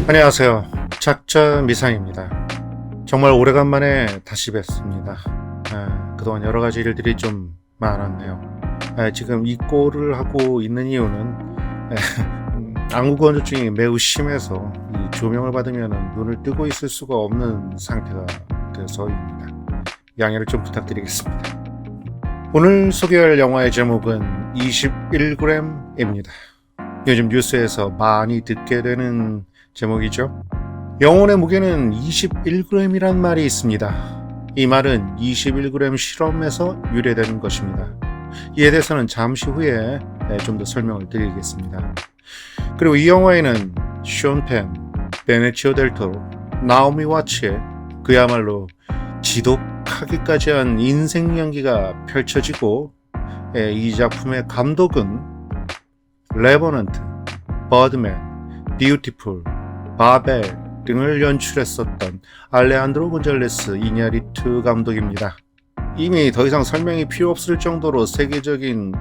안녕하세요. 작자 미상입니다. 정말 오래간만에 다시 뵙습니다. 그동안 여러 가지 일들이 좀 많았네요. 지금 이 꼴을 하고 있는 이유는 안구건조증이 매우 심해서 이 조명을 받으면 눈을 뜨고 있을 수가 없는 상태가 되어서입니다. 양해를 좀 부탁드리겠습니다. 오늘 소개할 영화의 제목은 21g입니다. 요즘 뉴스에서 많이 듣게 되는 제목이죠. 영혼의 무게는 21g이란 말이 있습니다. 이 말은 21g 실험에서 유래된 것입니다. 이에 대해서는 잠시 후에 좀 더 설명을 드리겠습니다. 그리고 이 영화에는 션 펜, 베네치오 델 토로, 나오미 와츠의 그야말로 지독하기까지 한 인생 연기가 펼쳐지고, 이 작품의 감독은 레버넌트, 버드맨, 뷰티풀, 바벨 등을 연출했었던 알레한드로 곤잘레스 이냐리투 감독입니다. 이미 더 이상 설명이 필요 없을 정도로 세계적인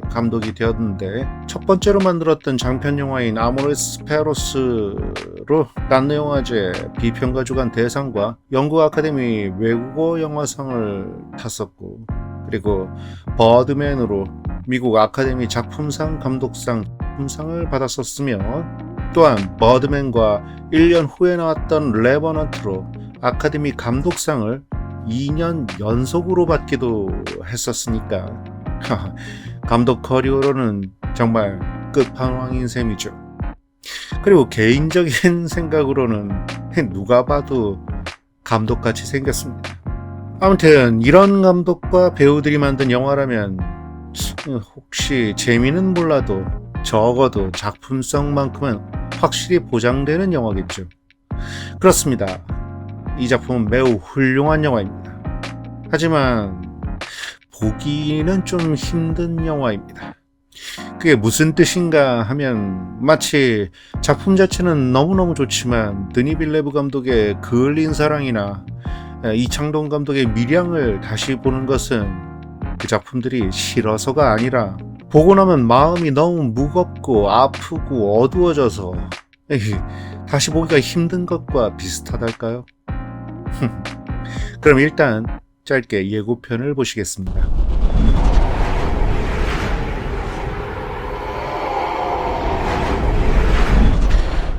감독이 되었는데, 첫 번째로 만들었던 장편 영화인 아모레스 페로스로 칸느 영화제 비평가 주간 대상과 영국 아카데미 외국어 영화상을 탔었고, 그리고 버드맨으로 미국 아카데미 작품상 감독상 작품상을 받았었으며, 또한 버드맨과 1년 후에 나왔던 레버넌트로 아카데미 감독상을 2년 연속으로 받기도 했었으니까 감독 커리어로는 정말 끝판왕인 셈이죠. 그리고 개인적인 생각으로는 누가 봐도 감독같이 생겼습니다. 아무튼 이런 감독과 배우들이 만든 영화라면 혹시 재미는 몰라도 적어도 작품성만큼은 확실히 보장되는 영화겠죠. 그렇습니다. 이 작품은 매우 훌륭한 영화입니다. 하지만 보기는 좀 힘든 영화입니다. 그게 무슨 뜻인가 하면, 마치 작품 자체는 너무너무 좋지만 드니 빌레브 감독의 그을린 사랑이나 이창동 감독의 밀양을 다시 보는 것은 그 작품들이 싫어서가 아니라 보고 나면 마음이 너무 무겁고 아프고 어두워져서 다시 보기가 힘든 것과 비슷하달까요? 그럼 일단 짧게 예고편을 보시겠습니다.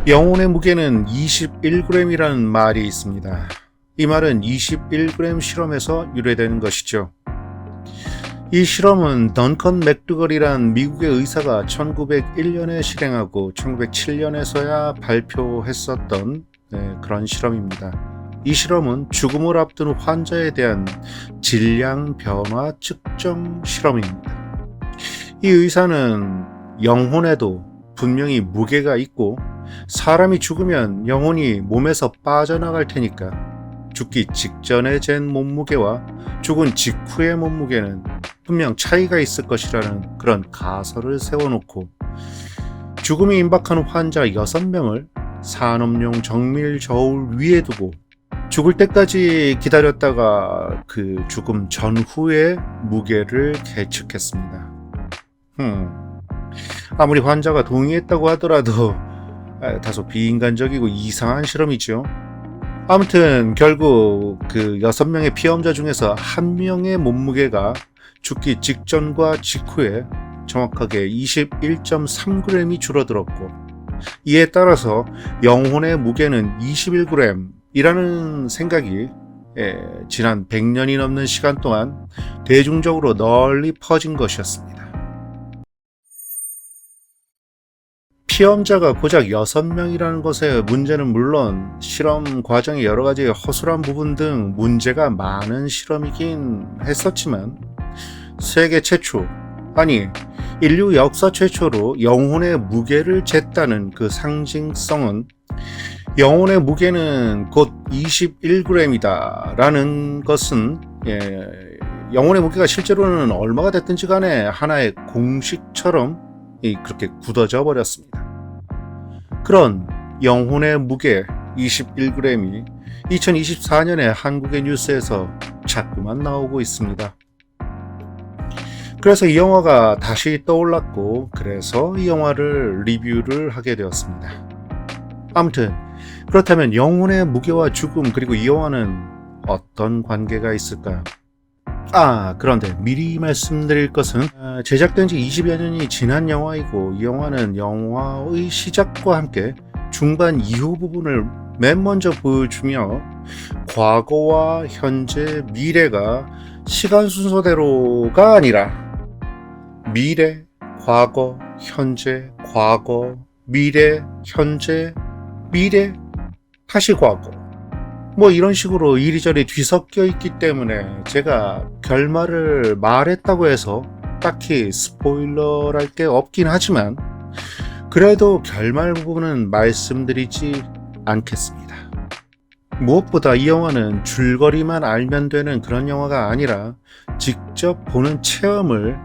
영혼의 무게는 21g이라는 말이 있습니다. 이 말은 21g 실험에서 유래되는 것이죠. 이 실험은 던컨 맥두걸이란 미국의 의사가 1901년에 실행하고 1907년에서야 발표했었던 그런 실험입니다. 이 실험은 죽음을 앞둔 환자에 대한 질량 변화 측정 실험입니다. 이 의사는 영혼에도 분명히 무게가 있고, 사람이 죽으면 영혼이 몸에서 빠져나갈 테니까 죽기 직전에 잰 몸무게와 죽은 직후의 몸무게는 분명 차이가 있을 것이라는 그런 가설을 세워놓고, 죽음이 임박한 환자 6명을 산업용 정밀 저울 위에 두고 죽을 때까지 기다렸다가 그 죽음 전후의 무게를 계측했습니다. 아무리 환자가 동의했다고 하더라도 다소 비인간적이고 이상한 실험이죠. 아무튼 결국 그 6명의 피험자 중에서 1명의 몸무게가 죽기 직전과 직후에 정확하게 21.3g이 줄어들었고, 이에 따라서 영혼의 무게는 21g 이라는 생각이 지난 100년이 넘는 시간 동안 대중적으로 널리 퍼진 것이었습니다. 피험자가 고작 6명이라는 것의 문제는 물론 실험 과정의 여러 가지 허술한 부분 등 문제가 많은 실험이긴 했었지만, 세계 최초, 아니 인류 역사 최초로 영혼의 무게를 쟀다는 그 상징성은, 영혼의 무게는 곧 21g이다 라는 것은 영혼의 무게가 실제로는 얼마가 됐든지 간에 하나의 공식처럼 그렇게 굳어져 버렸습니다. 그런 영혼의 무게 21g이 2024년에 한국의 뉴스에서 자꾸만 나오고 있습니다. 그래서 이 영화가 다시 떠올랐고, 그래서 이 영화를 리뷰를 하게 되었습니다. 아무튼 그렇다면 영혼의 무게와 죽음 그리고 이 영화는 어떤 관계가 있을까요? 그런데 미리 말씀드릴 것은 제작된 지 20여 년이 지난 영화이고 이 영화는 영화의 시작과 함께 중반 이후 부분을 맨 먼저 보여주며 과거와 현재, 미래가 시간 순서대로가 아니라 미래, 과거, 현재, 과거, 미래, 현재, 미래, 다시 과거 뭐 이런 식으로 이리저리 뒤섞여 있기 때문에 제가 결말을 말했다고 해서 딱히 스포일러랄 게 없긴 하지만 그래도 결말 부분은 말씀드리지 않겠습니다. 무엇보다 이 영화는 줄거리만 알면 되는 그런 영화가 아니라 직접 보는 체험을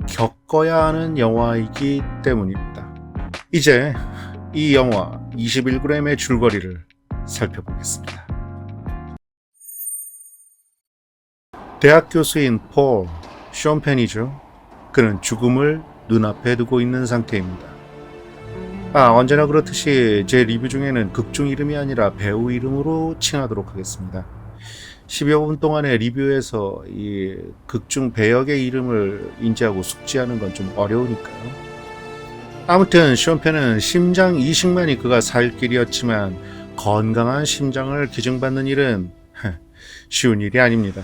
겪어야 하는 영화이기 때문입니다. 이제 이 영화 21g의 줄거리를 살펴보겠습니다. 대학 교수인 폴, 숀 펜이죠. 그는 죽음을 눈앞에 두고 있는 상태입니다. 언제나 그렇듯이 제 리뷰 중에는 극중 이름이 아니라 배우 이름으로 칭하도록 하겠습니다. 10여 분 동안의 리뷰에서 이 극중 배역의 이름을 인지하고 숙지하는 건 좀 어려우니까요. 아무튼 숀 펜은 심장 이식만이 그가 살 길이었지만 건강한 심장을 기증받는 일은 쉬운 일이 아닙니다.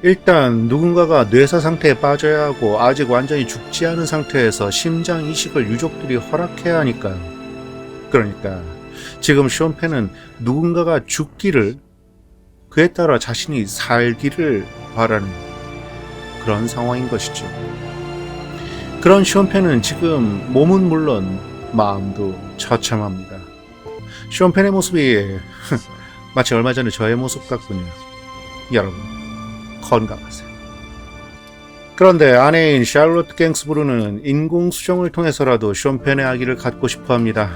일단 누군가가 뇌사 상태에 빠져야 하고 아직 완전히 죽지 않은 상태에서 심장 이식을 유족들이 허락해야 하니까요. 그러니까 지금 숀 펜은 누군가가 죽기를, 그에 따라 자신이 살기를 바라는 그런 상황인 것이죠. 그런 숀 펜은 지금 몸은 물론 마음도 처참합니다. 숀 펜의 모습이 마치 얼마 전에 저의 모습 같군요. 여러분 건강하세요. 그런데 아내인 샬롯 갱스브루는 인공수정을 통해서라도 숀 펜의 아기를 갖고 싶어합니다.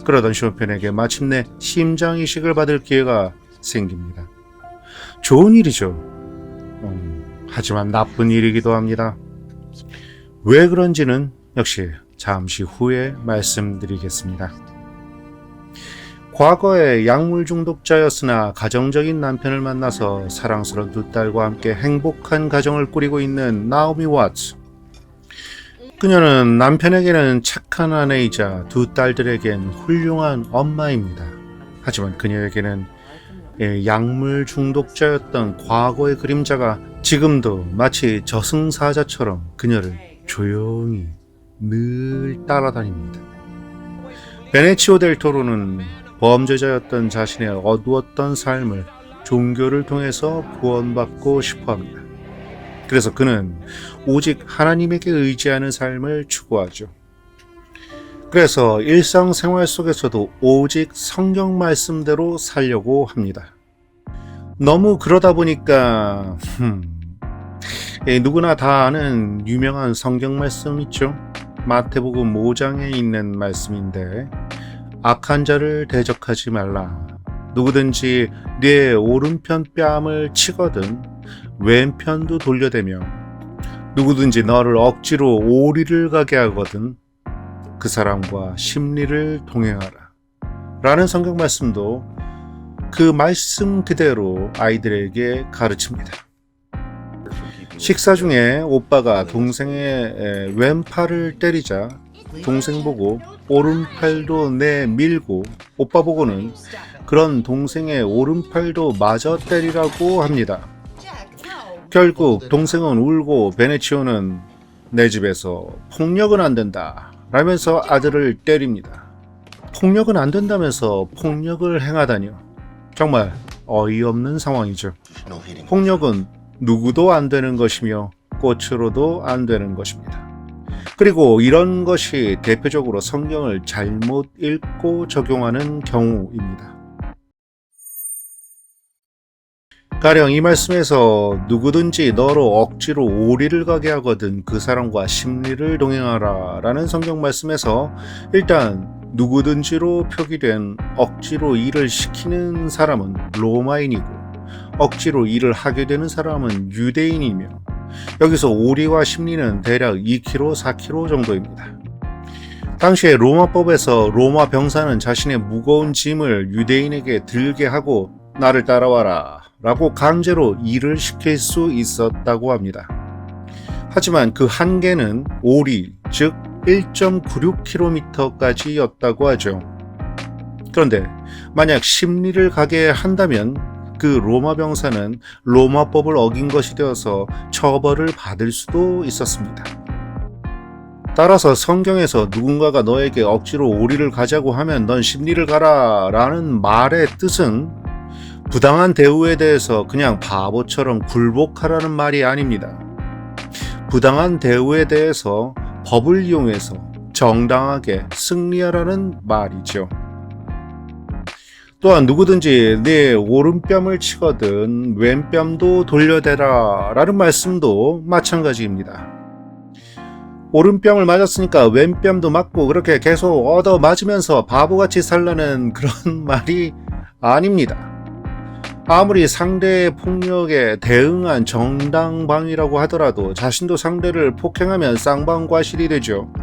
그러던 숀 펜에게 마침내 심장 이식을 받을 기회가 생깁니다. 좋은 일이죠. 하지만 나쁜 일이기도 합니다. 왜 그런지는 역시 잠시 후에 말씀드리겠습니다. 과거에 약물 중독자였으나 가정적인 남편을 만나서 사랑스러운 두 딸과 함께 행복한 가정을 꾸리고 있는 나오미 왓츠. 그녀는 남편에게는 착한 아내이자 두 딸들에겐 훌륭한 엄마입니다. 하지만 그녀에게는 약물 중독자였던 과거의 그림자가 지금도 마치 저승사자처럼 그녀를 조용히 늘 따라다닙니다. 베네치오 델 토로는 범죄자였던 자신의 어두웠던 삶을 종교를 통해서 구원받고 싶어합니다. 그래서 그는 오직 하나님에게 의지하는 삶을 추구하죠. 그래서 일상생활 속에서도 오직 성경 말씀대로 살려고 합니다. 너무 그러다 보니까 누구나 다 아는 유명한 성경 말씀 있죠. 마태복음 5장에 있는 말씀인데 악한 자를 대적하지 말라. 누구든지 네 오른편 뺨을 치거든 왼편도 돌려대며 누구든지 너를 억지로 오리를 가게 하거든 그 사람과 심리를 동행하라. 라는 성경 말씀도 그 말씀 그대로 아이들에게 가르칩니다. 식사 중에 오빠가 동생의 왼팔을 때리자 동생 보고 오른팔도 내밀고 오빠 보고는 그런 동생의 오른팔도 마저 때리라고 합니다. 결국 동생은 울고 베네치오는 내 집에서 폭력은 안 된다 라면서 아들을 때립니다. 폭력은 안 된다면서 폭력을 행하다니요. 정말 어이없는 상황이죠. 폭력은 누구도 안 되는 것이며 꽃으로도 안 되는 것입니다. 그리고 이런 것이 대표적으로 성경을 잘못 읽고 적용하는 경우입니다. 가령 이 말씀에서 누구든지 너로 억지로 오리를 가게 하거든 그 사람과 심리를 동행하라 라는 성경 말씀에서 일단 누구든지로 표기된 억지로 일을 시키는 사람은 로마인이고 억지로 일을 하게 되는 사람은 유대인이며 여기서 오리와 심리는 대략 2kg, 4kg 정도입니다. 당시에 로마법에서 로마 병사는 자신의 무거운 짐을 유대인에게 들게 하고 나를 따라와라 라고 강제로 일을 시킬 수 있었다고 합니다. 하지만 그 한계는 오리, 즉 1.96km까지였다고 하죠. 그런데 만약 심리를 가게 한다면 그 로마 병사는 로마법을 어긴 것이 되어서 처벌을 받을 수도 있었습니다. 따라서 성경에서 누군가가 너에게 억지로 오리를 가자고 하면 넌 심리를 가라 라는 말의 뜻은 부당한 대우에 대해서 그냥 바보처럼 굴복하라는 말이 아닙니다. 부당한 대우에 대해서 법을 이용해서 정당하게 승리하라는 말이죠. 또한 누구든지 네 오른뺨을 치거든 왼뺨도 돌려대라 라는 말씀도 마찬가지입니다. 오른뺨을 맞았으니까 왼뺨도 맞고 그렇게 계속 얻어 맞으면서 바보같이 살라는 그런 말이 아닙니다. 아무리 상대의 폭력에 대응한 정당방위라고 하더라도 자신도 상대를 폭행하면 쌍방과실이 되죠.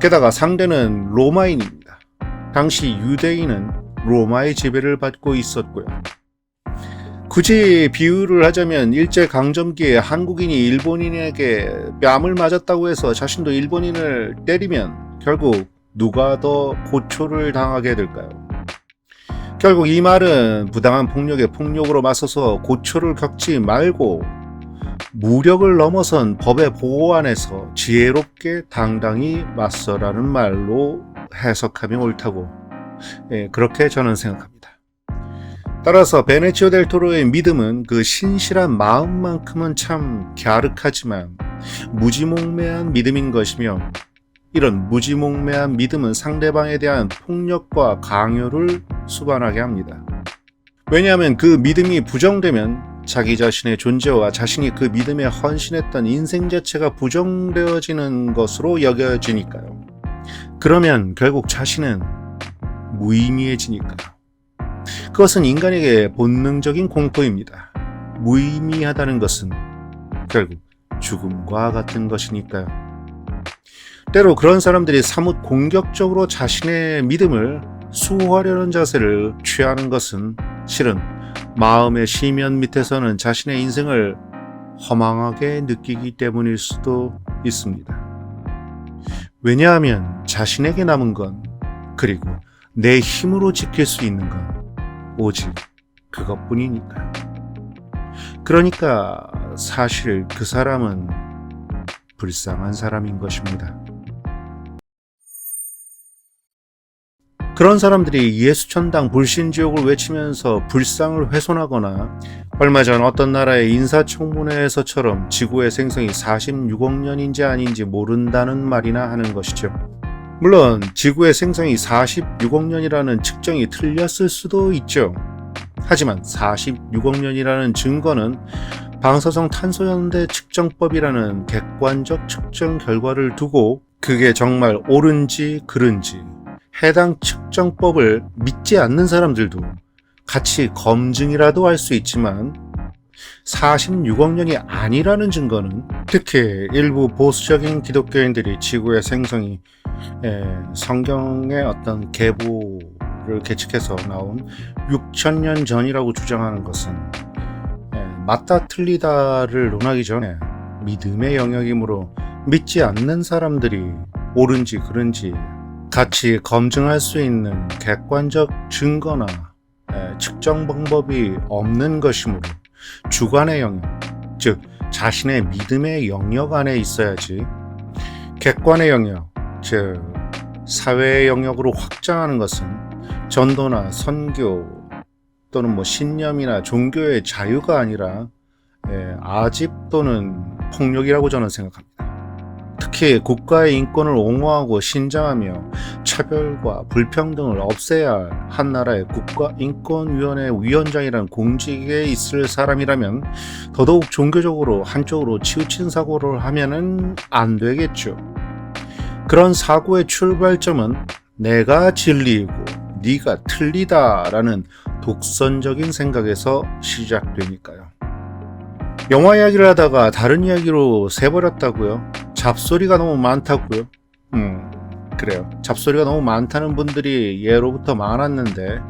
게다가 상대는 로마인입니다. 당시 유대인은 로마의 지배를 받고 있었고요. 굳이 비유를 하자면 일제강점기에 한국인이 일본인에게 뺨을 맞았다고 해서 자신도 일본인을 때리면 결국 누가 더 고초를 당하게 될까요? 결국 이 말은 부당한 폭력에 폭력으로 맞서서 고초를 겪지 말고 무력을 넘어선 법의 보호 안에서 지혜롭게 당당히 맞서라는 말로 해석하면 옳다고 그렇게 저는 생각합니다. 따라서 베네치오 델 토로의 믿음은 그 신실한 마음만큼은 참 갸륵하지만 무지몽매한 믿음인 것이며 이런 무지몽매한 믿음은 상대방에 대한 폭력과 강요를 수반하게 합니다. 왜냐하면 그 믿음이 부정되면 자기 자신의 존재와 자신이 그 믿음에 헌신했던 인생 자체가 부정되어지는 것으로 여겨지니까요. 그러면 결국 자신은 무의미해지니까요. 그것은 인간에게 본능적인 공포입니다. 무의미하다는 것은 결국 죽음과 같은 것이니까요. 때로 그런 사람들이 사뭇 공격적으로 자신의 믿음을 수호하려는 자세를 취하는 것은 실은 마음의 심연 밑에서는 자신의 인생을 허망하게 느끼기 때문일 수도 있습니다. 왜냐하면 자신에게 남은 건 그리고 내 힘으로 지킬 수 있는 건 오직 그것뿐이니까요. 그러니까 사실 그 사람은 불쌍한 사람인 것입니다. 그런 사람들이 예수천당 불신지옥을 외치면서 불상을 훼손하거나 얼마 전 어떤 나라의 인사청문회에서처럼 지구의 생성이 46억 년인지 아닌지 모른다는 말이나 하는 것이죠. 물론 지구의 생성이 46억 년이라는 측정이 틀렸을 수도 있죠. 하지만 46억 년이라는 증거는 방사성 탄소연대 측정법이라는 객관적 측정 결과를 두고 그게 정말 옳은지 그른지 해당 측정법을 믿지 않는 사람들도 같이 검증이라도 할 수 있지만 46억 년이 아니라는 증거는 특히 일부 보수적인 기독교인들이 지구의 생성이 성경의 어떤 계보를 계측해서 나온 6,000년 전이라고 주장하는 것은 맞다 틀리다를 논하기 전에 믿음의 영역이므로 믿지 않는 사람들이 옳은지 그른지 같이 검증할 수 있는 객관적 증거나 측정 방법이 없는 것이므로 주관의 영역, 즉 자신의 믿음의 영역 안에 있어야지 객관의 영역, 즉 사회의 영역으로 확장하는 것은 전도나 선교 또는 신념이나 종교의 자유가 아니라 아집 또는 폭력이라고 저는 생각합니다. 특히 국가의 인권을 옹호하고 신장하며 차별과 불평등을 없애야 할 한 나라의 국가인권위원회 위원장이라는 공직에 있을 사람이라면 더더욱 종교적으로 한쪽으로 치우친 사고를 하면은 안 되겠죠. 그런 사고의 출발점은 내가 진리이고 네가 틀리다라는 독선적인 생각에서 시작되니까요. 영화 이야기를 하다가 다른 이야기로 새버렸다고요? 잡소리가 너무 많다고요? 그래요. 잡소리가 너무 많다는 분들이 예로부터 많았는데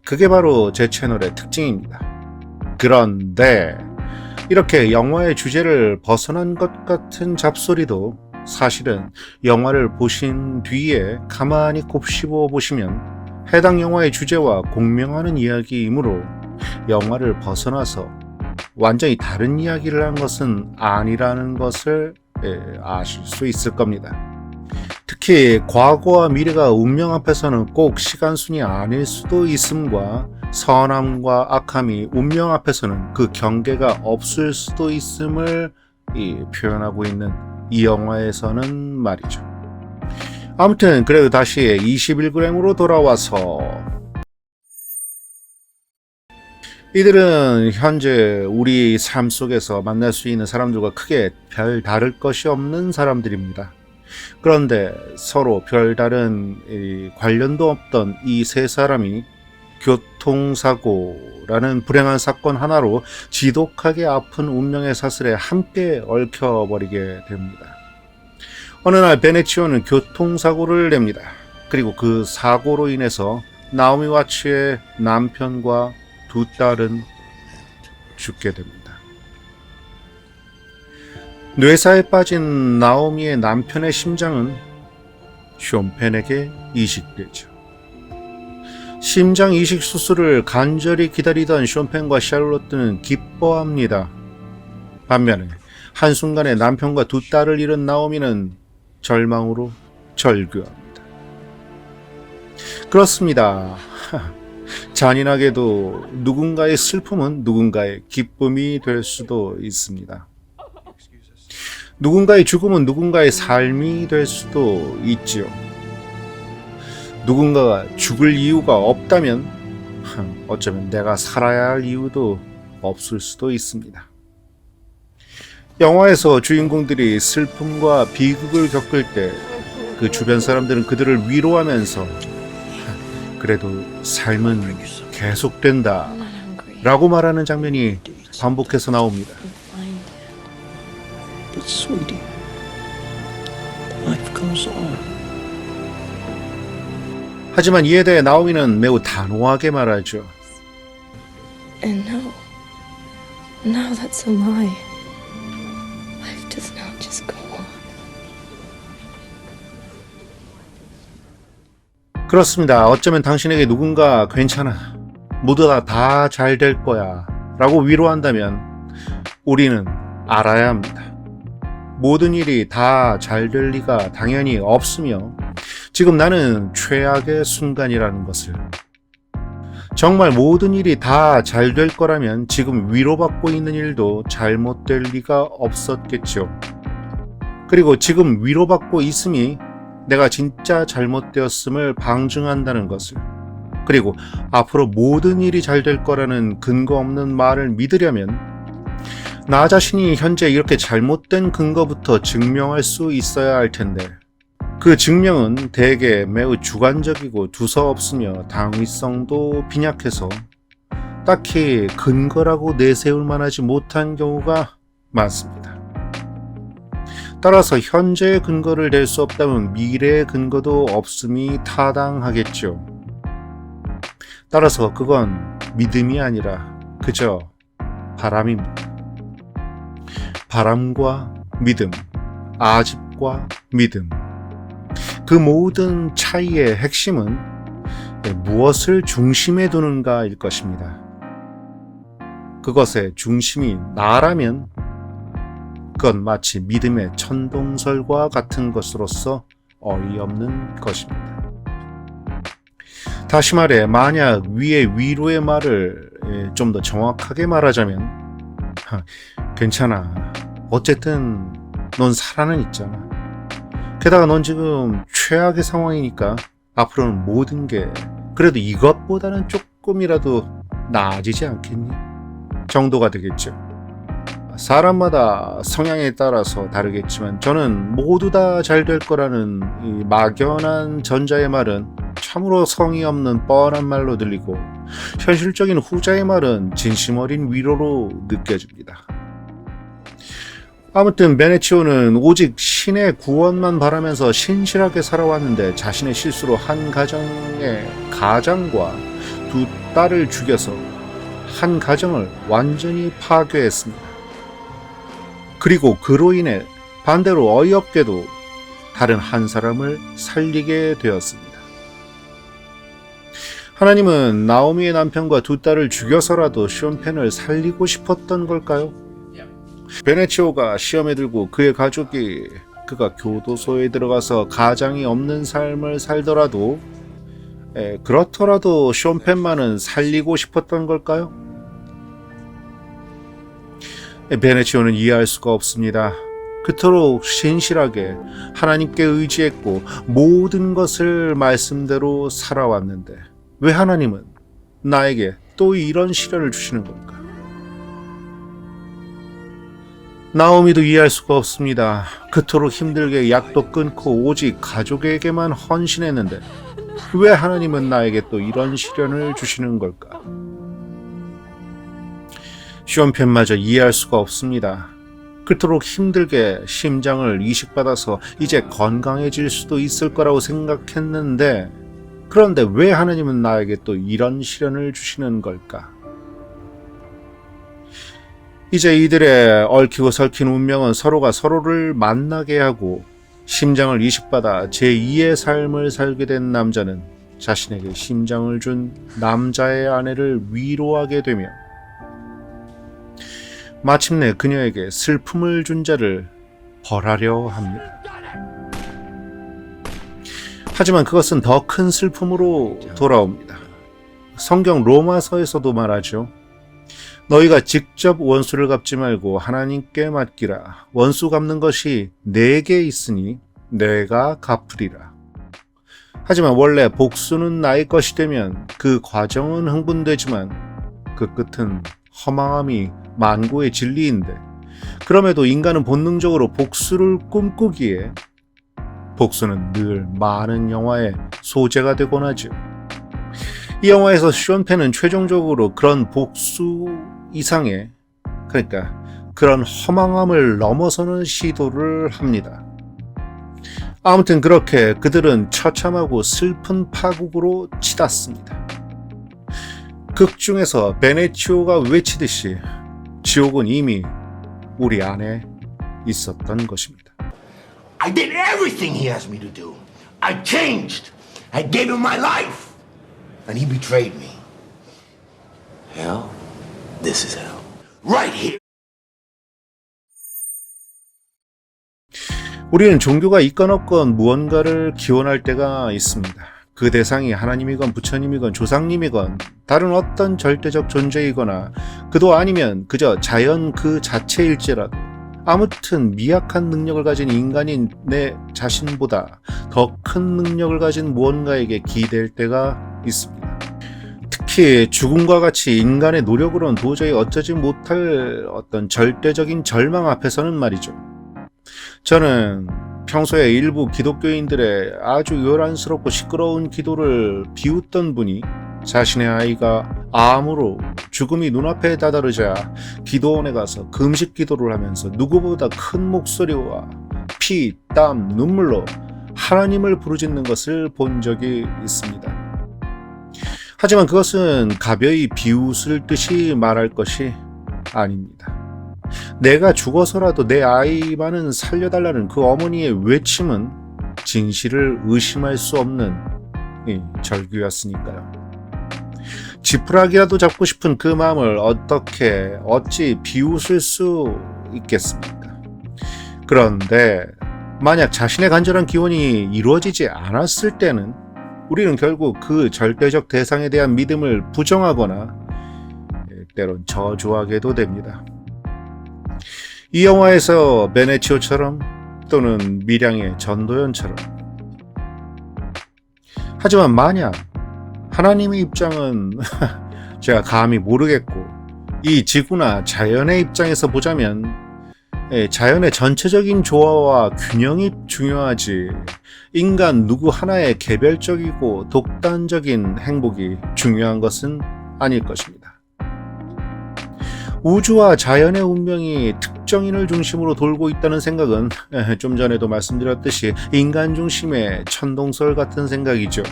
그게 바로 제 채널의 특징입니다. 그런데 이렇게 영화의 주제를 벗어난 것 같은 잡소리도 사실은 영화를 보신 뒤에 가만히 곱씹어 보시면 해당 영화의 주제와 공명하는 이야기이므로 영화를 벗어나서 완전히 다른 이야기를 한 것은 아니라는 것을 아실 수 있을 겁니다. 특히 과거와 미래가 운명 앞에서는 꼭 시간순이 아닐 수도 있음과 선함과 악함이 운명 앞에서는 그 경계가 없을 수도 있음을 표현하고 있는 이 영화에서는 말이죠. 아무튼 그래도 다시 21g으로 돌아와서 이들은 현재 우리 삶 속에서 만날 수 있는 사람들과 크게 별 다를 것이 없는 사람들입니다. 그런데 서로 별다른 관련도 없던 이 세 사람이 교통사고라는 불행한 사건 하나로 지독하게 아픈 운명의 사슬에 함께 얽혀버리게 됩니다. 어느 날 베네치오는 교통사고를 냅니다. 그리고 그 사고로 인해서 나오미 와츠의 남편과 두 딸은 죽게 됩니다. 뇌사에 빠진 나오미의 남편의 심장은 쇼펜에게 이식되죠. 심장 이식 수술을 간절히 기다리던 쇼펜과 샬롯은 기뻐합니다. 반면에 한순간에 남편과 두 딸을 잃은 나오미는 절망으로 절규합니다. 그렇습니다. 잔인하게도 누군가의 슬픔은 누군가의 기쁨이 될 수도 있습니다. 누군가의 죽음은 누군가의 삶이 될 수도 있지요. 누군가가 죽을 이유가 없다면 어쩌면 내가 살아야 할 이유도 없을 수도 있습니다. 영화에서 주인공들이 슬픔과 비극을 겪을 때 그 주변 사람들은 그들을 위로하면서 그래도 삶은 계속된다 라고 말하는 장면이 반복해서 나옵니다. But sweetie, life goes on. 하지만 이에 대해 나오미는 매우 단호하게 말하죠. And no, that's a lie. Life does not just go on. 그렇습니다. 어쩌면 당신에게 누군가 괜찮아, 모두 다 잘 될 거야 라고 위로한다면 우리는 알아야 합니다. 모든 일이 다 잘 될 리가 당연히 없으며 지금 나는 최악의 순간이라는 것을, 정말 모든 일이 다 잘 될 거라면 지금 위로받고 있는 일도 잘못될 리가 없었겠죠. 그리고 지금 위로받고 있음이 내가 진짜 잘못되었음을 방증한다는 것을, 그리고 앞으로 모든 일이 잘 될 거라는 근거 없는 말을 믿으려면 나 자신이 현재 이렇게 잘못된 근거부터 증명할 수 있어야 할 텐데, 그 증명은 대개 매우 주관적이고 두서없으며 당위성도 빈약해서 딱히 근거라고 내세울 만하지 못한 경우가 많습니다. 따라서 현재의 근거를 댈 수 없다면 미래의 근거도 없음이 타당하겠죠. 따라서 그건 믿음이 아니라 그저 바람입니다. 바람과 믿음, 아집과 믿음, 그 모든 차이의 핵심은 무엇을 중심에 두는가일 것입니다. 그것의 중심이 나라면 그건 마치 믿음의 천동설과 같은 것으로서 어이없는 것입니다. 다시 말해, 만약 위의 위로의 말을 좀 더 정확하게 말하자면, 괜찮아, 어쨌든 넌 살아는 있잖아. 게다가 넌 지금 최악의 상황이니까 앞으로는 모든 게 그래도 이것보다는 조금이라도 나아지지 않겠니? 정도가 되겠죠. 사람마다 성향에 따라서 다르겠지만 저는 모두 다 잘 될 거라는 이 막연한 전자의 말은 참으로 성의 없는 뻔한 말로 들리고, 현실적인 후자의 말은 진심 어린 위로로 느껴집니다. 아무튼 베네치오는 오직 신의 구원만 바라면서 신실하게 살아왔는데 자신의 실수로 한 가정의 가장과 두 딸을 죽여서 한 가정을 완전히 파괴했습니다. 그리고 그로 인해 반대로 어이없게도 다른 한 사람을 살리게 되었습니다. 하나님은 나오미의 남편과 두 딸을 죽여서라도 쇼펜을 살리고 싶었던 걸까요? 베네치오가 시험에 들고 그의 가족이 그가 교도소에 들어가서 가장이 없는 삶을 살더라도 그렇더라도 쇼펜만은 살리고 싶었던 걸까요? 베네치오는 이해할 수가 없습니다. 그토록 신실하게 하나님께 의지했고 모든 것을 말씀대로 살아왔는데 왜 하나님은 나에게 또 이런 시련을 주시는 걸까? 나오미도 이해할 수가 없습니다. 그토록 힘들게 약도 끊고 오직 가족에게만 헌신했는데 왜 하나님은 나에게 또 이런 시련을 주시는 걸까? 쇼펜마저 이해할 수가 없습니다. 그토록 힘들게 심장을 이식받아서 이제 건강해질 수도 있을 거라고 생각했는데 그런데 왜 하나님은 나에게 또 이런 시련을 주시는 걸까? 이제 이들의 얽히고 설킨 운명은 서로가 서로를 만나게 하고 심장을 이식받아 제2의 삶을 살게 된 남자는 자신에게 심장을 준 남자의 아내를 위로하게 되며 마침내 그녀에게 슬픔을 준 자를 벌하려 합니다. 하지만 그것은 더 큰 슬픔으로 돌아옵니다. 성경 로마서에서도 말하죠. 너희가 직접 원수를 갚지 말고 하나님께 맡기라. 원수 갚는 것이 내게 있으니 내가 갚으리라. 하지만 원래 복수는 나의 것이 되면 그 과정은 흥분되지만 그 끝은 허망함이 만고의 진리인데 그럼에도 인간은 본능적으로 복수를 꿈꾸기에 복수는 늘 많은 영화의 소재가 되곤 하죠. 이 영화에서 쇼펜은 최종적으로 그런 복수 이상의 그러니까 그런 허망함을 넘어서는 시도를 합니다. 아무튼 그렇게 그들은 처참하고 슬픈 파국으로 치닫습니다. 극 중에서 베네치오가 외치듯이 지옥은 이미 우리 안에 있었던 것입니다. I did everything he asked me to do. I changed. I gave him my life. And he betrayed me. Hell? This is hell. Right here. 우리는 종교가 있건 없건 무언가를 기원할 때가 있습니다. 그 대상이 하나님이건 부처님이건 조상님이건 다른 어떤 절대적 존재이거나 그도 아니면 그저 자연 그 자체일지라도 아무튼 미약한 능력을 가진 인간인 내 자신보다 더 큰 능력을 가진 무언가에게 기댈 때가 있습니다. 특히 죽음과 같이 인간의 노력으로는 도저히 어쩌지 못할 어떤 절대적인 절망 앞에서는 말이죠. 저는 평소에 일부 기독교인들의 아주 요란스럽고 시끄러운 기도를 비웃던 분이 자신의 아이가 암으로 죽음이 눈앞에 다다르자 기도원에 가서 금식 기도를 하면서 누구보다 큰 목소리와 피, 땀, 눈물로 하나님을 부르짖는 것을 본 적이 있습니다. 하지만 그것은 가벼이 비웃을 듯이 말할 것이 아닙니다. 내가 죽어서라도 내 아이만은 살려달라는 그 어머니의 외침은 진실을 의심할 수 없는 절규였으니까요. 지푸라기라도 잡고 싶은 그 마음을 어찌 비웃을 수 있겠습니까? 그런데 만약 자신의 간절한 기원이 이루어지지 않았을 때는 우리는 결국 그 절대적 대상에 대한 믿음을 부정하거나 때론 저주하게도 됩니다. 이 영화에서 베네치오처럼 또는 밀양의 전도연처럼 하지만 만약 하나님의 입장은 제가 감히 모르겠고 이 지구나 자연의 입장에서 보자면 자연의 전체적인 조화와 균형이 중요하지 인간 누구 하나의 개별적이고 독단적인 행복이 중요한 것은 아닐 것입니다. 우주와 자연의 운명이 특정인을 중심으로 돌고 있다는 생각은 좀 전에도 말씀드렸듯이 인간 중심의 천동설 같은 생각이죠.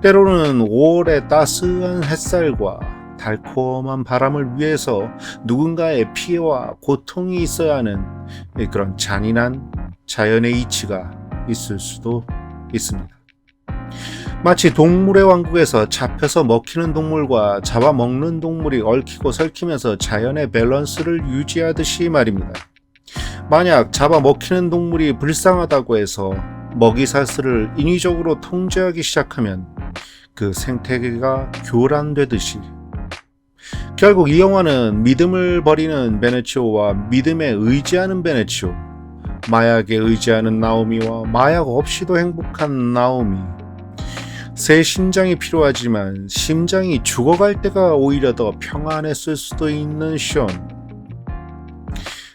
때로는 5월의 따스한 햇살과 달콤한 바람을 위해서 누군가의 피해와 고통이 있어야 하는 그런 잔인한 자연의 이치가 있을 수도 있습니다. 마치 동물의 왕국에서 잡혀서 먹히는 동물과 잡아먹는 동물이 얽히고 설키면서 자연의 밸런스를 유지하듯이 말입니다. 만약 잡아먹히는 동물이 불쌍하다고 해서 먹이사슬을 인위적으로 통제하기 시작하면 그 생태계가 교란되듯이 결국 이 영화는 믿음을 버리는 베네치오와 믿음에 의지하는 베네치오, 마약에 의지하는 나오미와 마약 없이도 행복한 나오미, 새 심장이 필요하지만 심장이 죽어갈 때가 오히려 더 평안했을 수도 있는 션.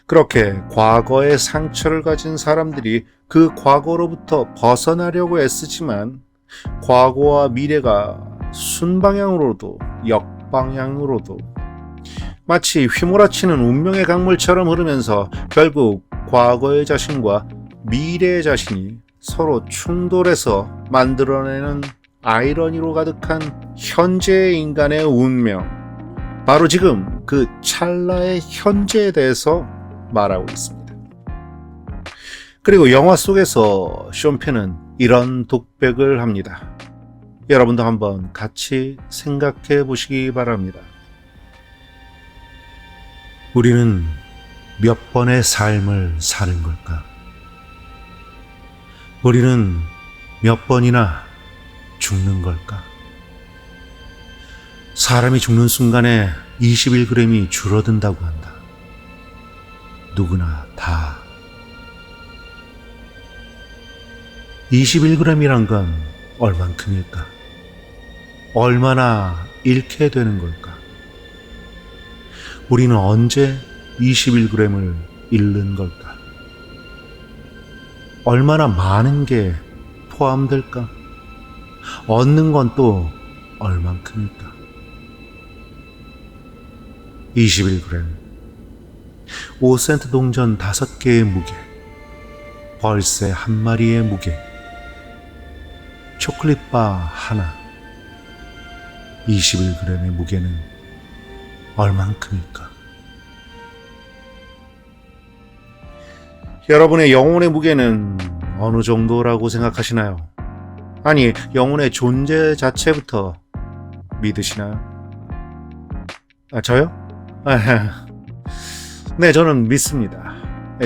그렇게 과거의 상처를 가진 사람들이 그 과거로부터 벗어나려고 애쓰지만 과거와 미래가 순방향으로도 역방향으로도 마치 휘몰아치는 운명의 강물처럼 흐르면서 결국 과거의 자신과 미래의 자신이 서로 충돌해서 만들어내는 아이러니로 가득한 현재의 인간의 운명. 바로 지금 그 찰나의 현재에 대해서 말하고 있습니다. 그리고 영화 속에서 쇼펜은 이런 독백을 합니다. 여러분도 한번 같이 생각해 보시기 바랍니다. 우리는 몇 번의 삶을 사는 걸까? 우리는 몇 번이나 죽는 걸까? 사람이 죽는 순간에 21g이 줄어든다고 한다. 누구나 다. 21g이란 건 얼만큼일까? 얼마나 잃게 되는 걸까? 우리는 언제 21g을 잃는 걸까? 얼마나 많은 게 포함될까? 얻는 건 또 얼만큼일까? 21g, 5센트 동전 5개의 무게, 벌새 1마리의 무게, 초콜릿바 하나, 21g의 무게는 얼만큼일까? 여러분의 영혼의 무게는 어느 정도라고 생각하시나요? 아니, 영혼의 존재 자체부터 믿으시나요? 저요? 네, 저는 믿습니다.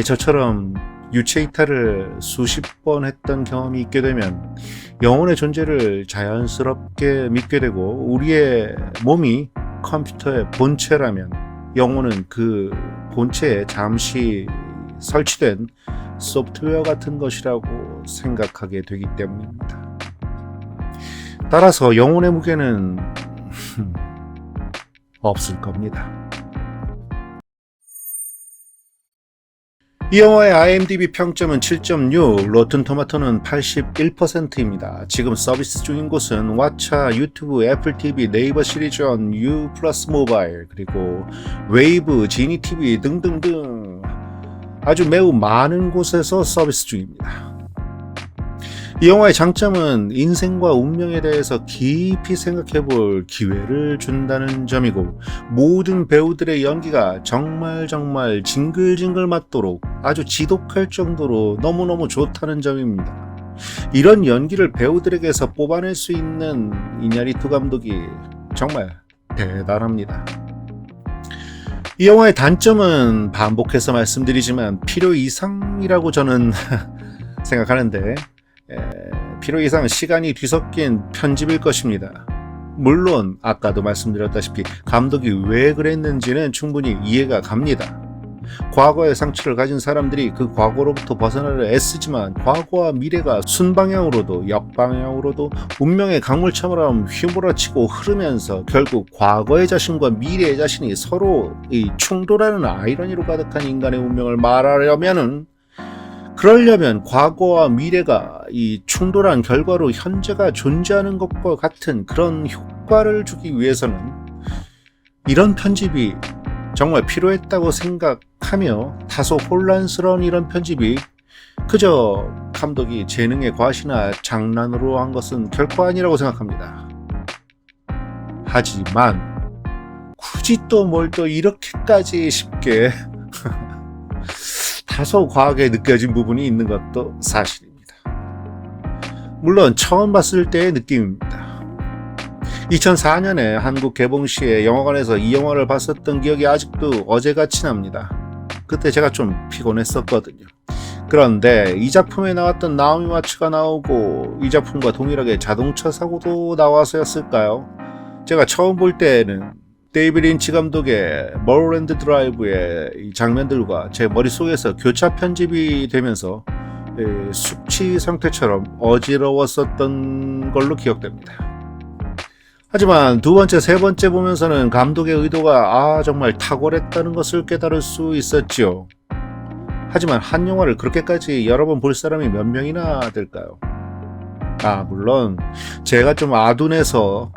저처럼 유체 이탈을 수십 번 했던 경험이 있게 되면 영혼의 존재를 자연스럽게 믿게 되고, 우리의 몸이 컴퓨터의 본체라면 영혼은 그 본체에 잠시 설치된 소프트웨어 같은 것이라고 생각하게 되기 때문입니다. 따라서 영혼의 무게는 없을 겁니다. 이 영화의 IMDb 평점은 7.6, 로튼 토마토는 81%입니다. 지금 서비스 중인 곳은 왓챠, 유튜브, 애플 TV, 네이버 시리즈원, U 플러스 모바일, 그리고 웨이브, 지니 TV 등등등 아주 매우 많은 곳에서 서비스 중입니다. 이 영화의 장점은 인생과 운명에 대해서 깊이 생각해 볼 기회를 준다는 점이고, 모든 배우들의 연기가 정말 징글징글 맞도록 아주 지독할 정도로 너무너무 좋다는 점입니다. 이런 연기를 배우들에게서 뽑아낼 수 있는 이냐리투 감독이 정말 대단합니다. 이 영화의 단점은 반복해서 말씀드리지만 필요 이상이라고 저는 생각하는데, 필요 이상 시간이 뒤섞인 편집일 것입니다. 물론 아까도 말씀드렸다시피 감독이 왜 그랬는지는 충분히 이해가 갑니다. 과거의 상처를 가진 사람들이 그 과거로부터 벗어나려 애쓰지만 과거와 미래가 순방향으로도 역방향으로도 운명의 강물처럼 휘몰아치고 흐르면서 결국 과거의 자신과 미래의 자신이 서로 충돌하는 아이러니로 가득한 인간의 운명을 그러려면 과거와 미래가 이 충돌한 결과로 현재가 존재하는 것과 같은 그런 효과를 주기 위해서는 이런 편집이 정말 필요했다고 생각하며 다소 혼란스러운 이런 편집이 그저 감독이 재능의 과시나 장난으로 한 것은 결코 아니라고 생각합니다. 하지만 굳이 또 뭘 또 이렇게까지 쉽게 다소 과하게 느껴진 부분이 있는 것도 사실입니다. 물론 처음 봤을 때의 느낌입니다. 2004년에 한국 개봉 시에 영화관에서 이 영화를 봤었던 기억이 아직도 어제같이 납니다. 그때 제가 좀 피곤했었거든요. 그런데 이 작품에 나왔던 나오미 와츠가 나오고 이 작품과 동일하게 자동차 사고도 나와서였을까요? 제가 처음 볼 때에는 데이비드 린치 감독의 멀랜드 드라이브의 이 장면들과 제 머릿속에서 교차 편집이 되면서 숙취 상태처럼 어지러웠었던 걸로 기억됩니다. 하지만 두 번째, 세 번째 보면서는 감독의 의도가 정말 탁월했다는 것을 깨달을 수 있었죠. 하지만 한 영화를 그렇게까지 여러 번 볼 사람이 몇 명이나 될까요? 물론 제가 좀 아둔해서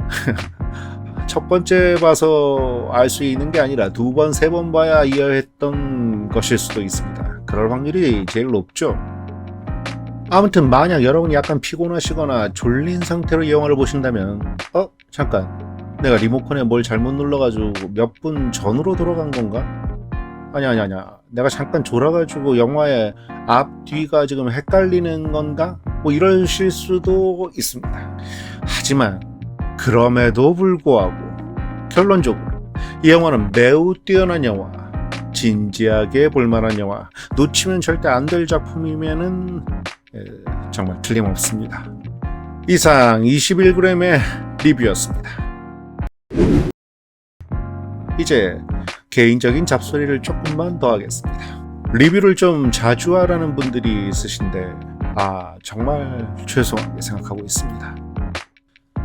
첫 번째 봐서 알 수 있는 게 아니라 두 번, 세 번 봐야 이해했던 것일 수도 있습니다. 그럴 확률이 제일 높죠. 아무튼 만약 여러분이 약간 피곤하시거나 졸린 상태로 이 영화를 보신다면 잠깐, 내가 리모컨에 뭘 잘못 눌러가지고 몇 분 전으로 돌아간 건가? 아니야. 내가 잠깐 졸아가지고 영화의 앞, 뒤가 지금 헷갈리는 건가? 뭐 이러실 수도 있습니다. 하지만 그럼에도 불구하고 결론적으로 이 영화는 매우 뛰어난 영화, 진지하게 볼만한 영화, 놓치면 절대 안 될 작품이면은 정말 틀림없습니다. 이상 21g의 리뷰였습니다. 이제 개인적인 잡소리를 조금만 더 하겠습니다. 리뷰를 좀 자주 하라는 분들이 있으신데 정말 죄송하게 생각하고 있습니다.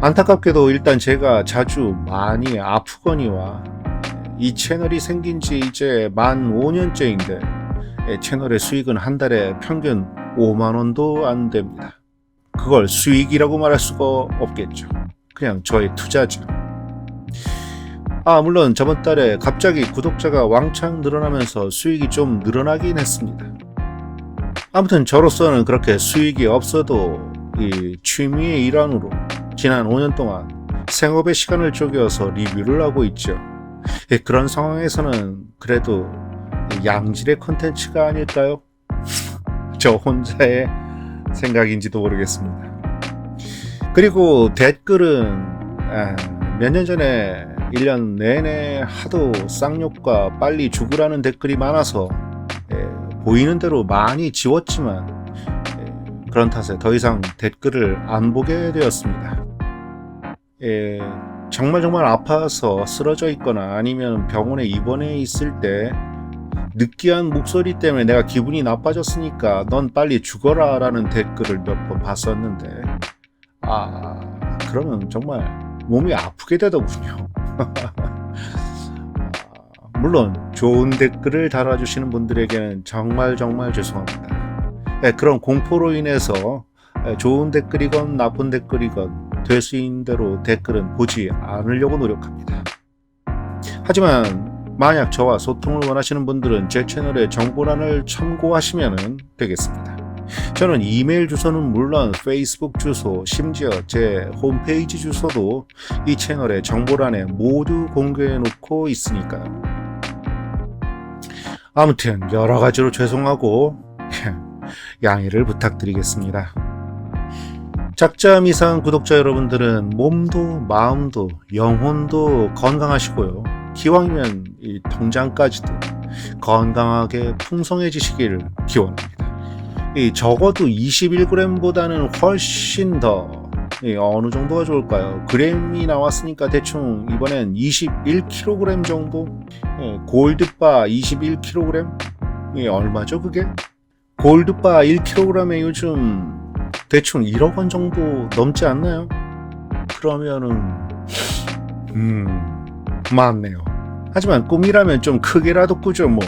안타깝게도 일단 제가 자주 많이 아프거니와 이 채널이 생긴 지 이제 만 5년째인데 채널의 수익은 한 달에 평균 5만 원도 안 됩니다. 그걸 수익이라고 말할 수가 없겠죠. 그냥 저의 투자죠. 물론 저번 달에 갑자기 구독자가 왕창 늘어나면서 수익이 좀 늘어나긴 했습니다. 아무튼 저로서는 그렇게 수익이 없어도 이 취미의 일환으로 지난 5년 동안 생업의 시간을 쪼개어서 리뷰를 하고 있죠. 그런 상황에서는 그래도 양질의 콘텐츠가 아닐까요? 저 혼자의 생각인지도 모르겠습니다. 그리고 댓글은 몇 년 전에 1년 내내 하도 쌍욕과 빨리 죽으라는 댓글이 많아서 보이는 대로 많이 지웠지만 그런 탓에 더 이상 댓글을 안 보게 되었습니다. 정말 아파서 쓰러져 있거나 아니면 병원에 입원해 있을 때 느끼한 목소리 때문에 내가 기분이 나빠졌으니까 넌 빨리 죽어라 라는 댓글을 몇 번 봤었는데 그러면 정말 몸이 아프게 되더군요. 물론 좋은 댓글을 달아주시는 분들에게는 정말 죄송합니다. 그런 공포로 인해서 좋은 댓글이건 나쁜 댓글이건 될 수 있는 대로 댓글은 보지 않으려고 노력합니다. 하지만 만약 저와 소통을 원하시는 분들은 제 채널의 정보란을 참고하시면 되겠습니다. 저는 이메일 주소는 물론 페이스북 주소, 심지어 제 홈페이지 주소도 이 채널의 정보란에 모두 공개해 놓고 있으니까요. 아무튼 여러 가지로 죄송하고 양해를 부탁드리겠습니다. 작자 미상 구독자 여러분들은 몸도 마음도 영혼도 건강하시고요. 기왕이면 이 통장까지도 건강하게 풍성해지시기를 기원합니다. 적어도 21g보다는 훨씬 더 어느 정도가 좋을까요? 그램이 나왔으니까 대충 이번엔 21kg 정도? 골드바 21kg? 얼마죠 그게? 골드바 1kg에 요즘 대충 1억 원 정도 넘지 않나요? 그러면은 많네요. 하지만 꿈이라면 좀 크게라도 꾸죠 뭐.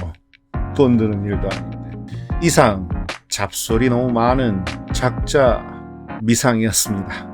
돈 드는 일도 아닌데. 이상 잡소리 너무 많은 작자 미상이었습니다.